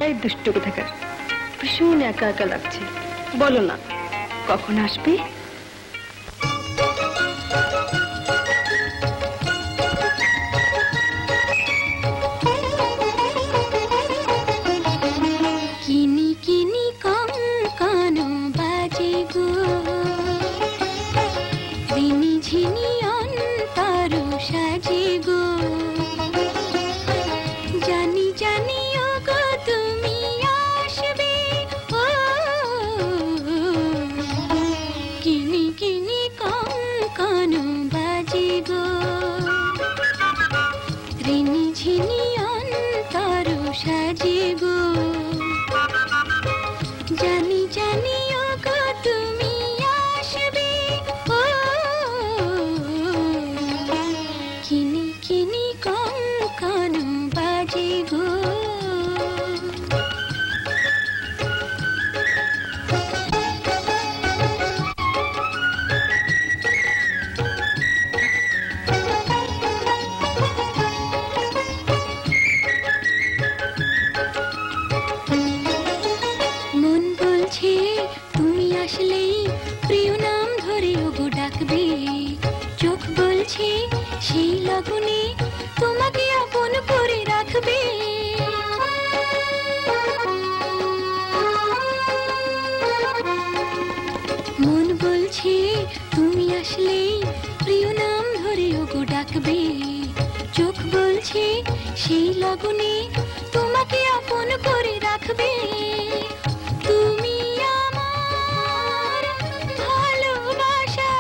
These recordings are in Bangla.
এই দুষ্টু কোথাকার, ভীষণ একা একা লাগছে। বলো না কখন আসবে? কিনি কিনি কম কানো বাজে গো, রিনি ঝিনি অন্তর সাজে গো। জানি জানি ও গো তুমি আসবে, ও কিনি কিনি কম কানো বাজে গো, রিনি ঝিনি অন্তর সাজে গো। জানি জানি ও গো তুমি আসবে, ও কিনি কিনি কম কানো বাজে গো। মন বলছে তুমি আসলেই প্রিয় নাম ধরে ওগো ডাকবে, চোখ বলছে সেই লগনে তোমাকে আপন করে রাখবে। মন বলছে তুমি আসলেই প্রিয় নাম ধরে ওগো ডাকবে, চোখ বলছে সেই লগনে তোমাকে আপন করে রাখবে। তুমি আমার ভালোবাসা,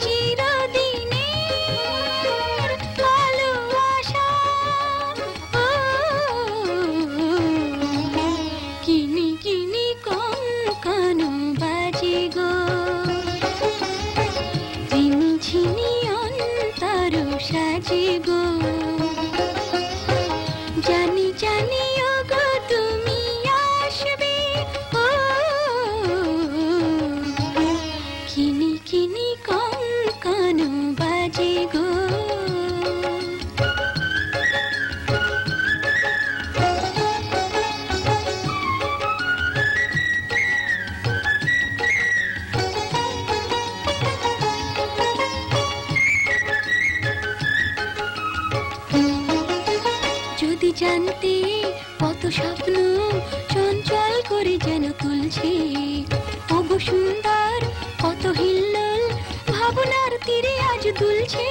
চিরদিনের ভালোবাসা, ও কিনি কিনি কম কানো বাজে গো, রিনি ঝিনি অন্তর সাজে গো। জানি জানি ও গো তুমি আসবে, ও কিনি কিনি কম কানো বাজে গো। যদি জানতে কত স্বপ্ন চঞ্চল করে যেন তুলছে, ওগো সুন্দর কত হিল্লোল ভাবনার তীরে আজ দুলছে।